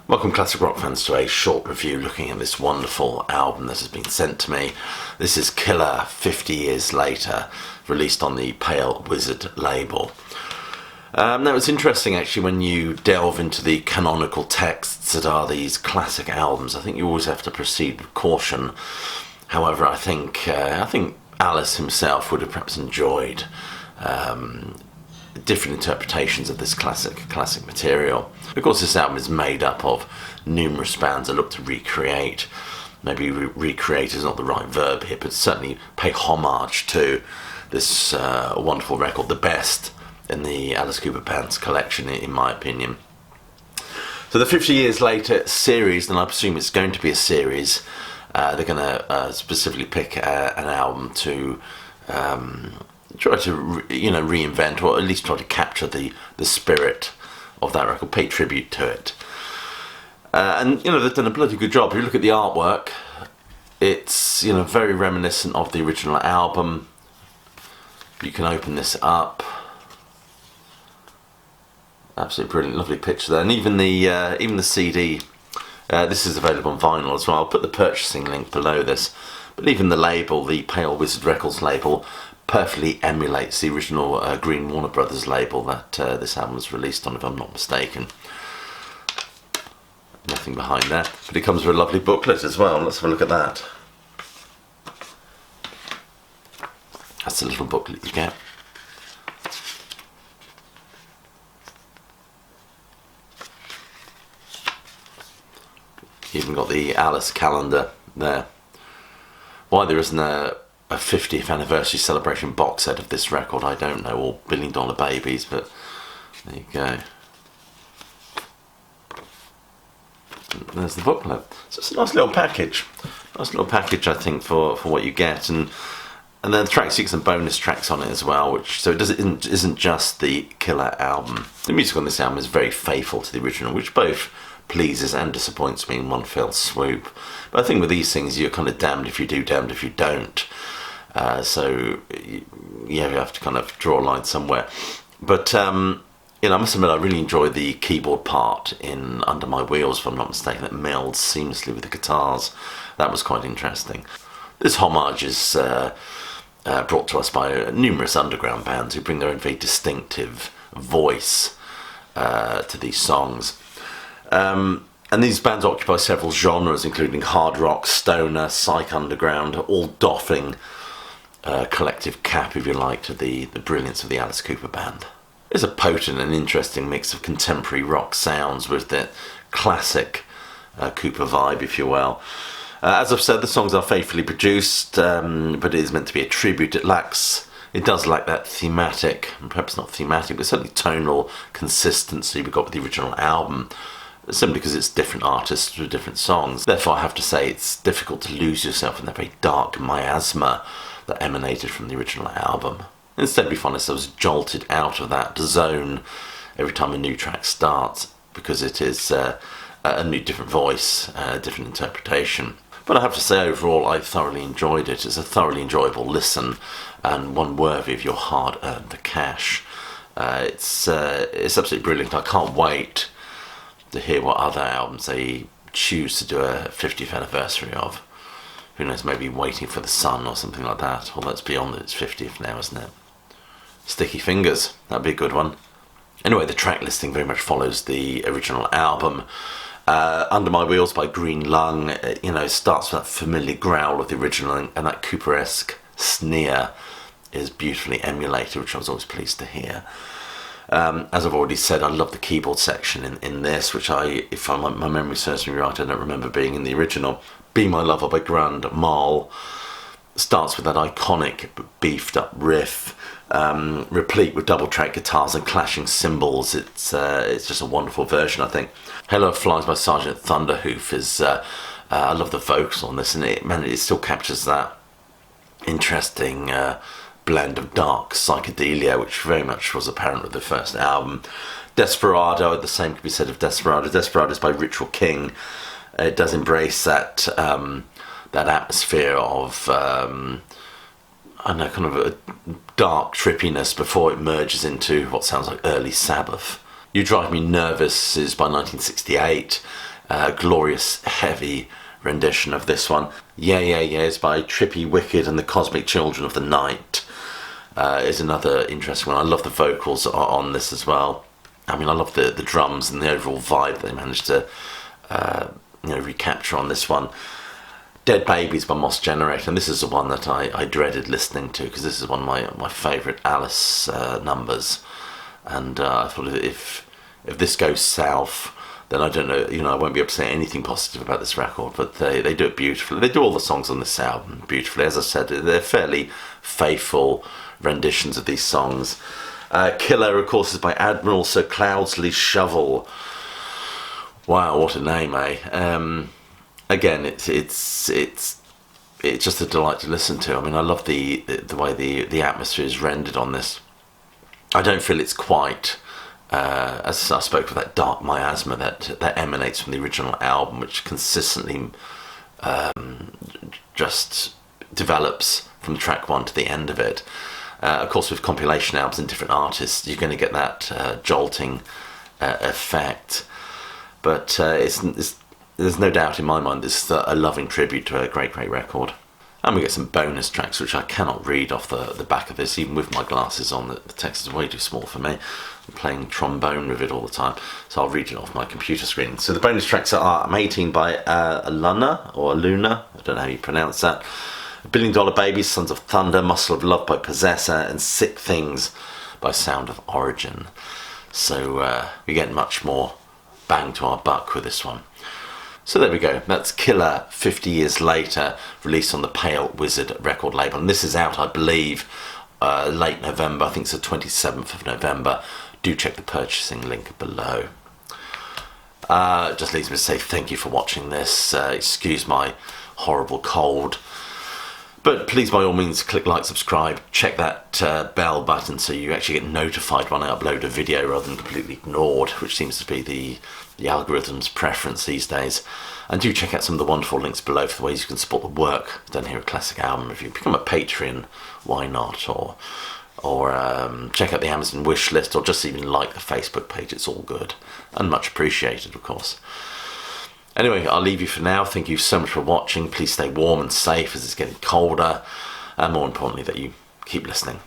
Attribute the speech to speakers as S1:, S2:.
S1: Welcome classic rock fans to a short review looking at this wonderful album that has been sent to me. This is Killer 50 Years Later, released on the Pale Wizard label. Now it's interesting actually when you delve into the canonical texts that are these classic albums. I think you always have to proceed with caution. However, I think Alice himself would have perhaps enjoyed different interpretations of this classic material. Of course, this album is made up of numerous bands that look to recreate. Maybe recreate is not the right verb here, but certainly pay homage to this wonderful record, the best in the Alice Cooper Band's collection, in my opinion. So the 50 Years Later series, and I presume it's going to be a series, they're going to specifically pick an album to try to reinvent, or at least try to capture the spirit of that record, pay tribute to it. And they've done a bloody good job. If you look at the artwork, it's very reminiscent of the original album. You can open this up. Absolutely brilliant, lovely picture there, and even the CD. This is available on vinyl as well. I'll put the purchasing link below this. But even the label, the Pale Wizard Records label, perfectly emulates the original Green Warner Brothers label that this album was released on, if I'm not mistaken. Nothing behind that, but it comes with a lovely booklet as well. Let's have a look at that. That's the little booklet you get. Even got the Alice calendar there. Why there isn't a 50th anniversary celebration box set of this record, I don't know, or $1 Billion Babies, but there you go. And there's the booklet. So it's a nice little package. I think, for what you get, and then the tracks, you get some bonus tracks on it as well, so it isn't just the Killer album. The music on this album is very faithful to the original, which both pleases and disappoints me in one fell swoop. But I think with these things, you're kind of damned if you do, damned if you don't. So you have to kind of draw a line somewhere. But I must admit, I really enjoyed the keyboard part in Under My Wheels, if I'm not mistaken. It melds seamlessly with the guitars. That was quite interesting. This homage is brought to us by numerous underground bands who bring their own very distinctive voice to these songs. And these bands occupy several genres, including hard rock, stoner, psych underground, all doffing collective cap, if you like, to the brilliance of the Alice Cooper Band. It's a potent and interesting mix of contemporary rock sounds with the classic Cooper vibe, if you will. As I've said, the songs are faithfully produced, but it is meant to be a tribute. It does lack that thematic, perhaps not thematic, but certainly tonal consistency we got with the original album, simply because it's different artists with different songs. Therefore, I have to say it's difficult to lose yourself in that very dark miasma that emanated from the original album. Instead, we find ourselves jolted out of that zone every time a new track starts, because it is a new different voice, a different interpretation. But I have to say, overall, I thoroughly enjoyed it. It's a thoroughly enjoyable listen, and one worthy of your hard-earned cash. It's absolutely brilliant. I can't wait to hear what other albums they choose to do a 50th anniversary of. Who knows, maybe Waiting for the Sun or something like that. Although it's beyond its 50th now, isn't it? Sticky Fingers, that'd be a good one. Anyway, the track listing very much follows the original album. Under My Wheels by Green Lung, starts with that familiar growl of the original, and that Cooper-esque sneer is beautifully emulated, which I was always pleased to hear. As I've already said, I love the keyboard section in this, which if my memory serves me right, I don't remember being in the original. Be My Lover by Grand Mal starts with that iconic beefed up riff, replete with double track guitars and clashing cymbals. It's just a wonderful version, I think. Hello Flies by Sergeant Thunderhoof is I love the vocals on this, and it still captures that interesting blend of dark psychedelia, which very much was apparent with the first album. Desperado, the same could be said of Desperado. Desperado is by Ritual King. It does embrace that atmosphere of kind of a dark trippiness before it merges into what sounds like early Sabbath. You Drive Me Nervous is by 1968. glorious, heavy rendition of this one. Yeah, Yeah, Yeah is by Trippy Wicked and the Cosmic Children of the Night. Is another interesting one. I love the vocals on this as well. I mean, I love the drums and the overall vibe they managed to recapture on this one. Dead Babies by Moss Generator, and this is the one that I dreaded listening to, because this is one of my favourite Alice numbers, and I thought if this goes south, then I don't know, I won't be able to say anything positive about this record, but they do it beautifully. They do all the songs on this album beautifully. As I said, they're fairly faithful renditions of these songs. Killer, of course, is by Admiral Sir Cloudsley Shovel. Wow, what a name, eh? Again, it's just a delight to listen to. I mean, I love the way the atmosphere is rendered on this. I don't feel it's quite, as I spoke of, that dark miasma that emanates from the original album, which consistently just develops from track one to the end of it. Of course, with compilation albums and different artists, you're going to get that jolting effect. But there's no doubt in my mind this is a loving tribute to a great, great record. And we get some bonus tracks, which I cannot read off the back of this, even with my glasses on. The text is way too small for me. I'm playing trombone with it all the time, so I'll read it off my computer screen. So the bonus tracks are I'm 18 by Aluna, or Aluna, I don't know how you pronounce that. $1 Billion Babies, Sons of Thunder, Muscle of Love by Possessor, and Sick Things by Sound of Origin. So we get much more bang to our buck with this one. So there we go, that's Killer 50 years later, released on the Pale Wizard record label, and this is out, I believe, late November. I think it's the 27th of November. Do check the purchasing link below. Just leaves me to say thank you for watching this. Excuse my horrible cold, but please, by all means, click like, subscribe, check that bell button so you actually get notified when I upload a video rather than completely ignored, which seems to be the algorithm's preference these days. And do check out some of the wonderful links below for the ways you can support the work done here at Classic Album Review. Become a Patreon, why not? Or check out the Amazon wish list, or just even like the Facebook page. It's all good and much appreciated, of course. Anyway, I'll leave you for now. Thank you so much for watching. Please stay warm and safe as it's getting colder, and more importantly, that you keep listening.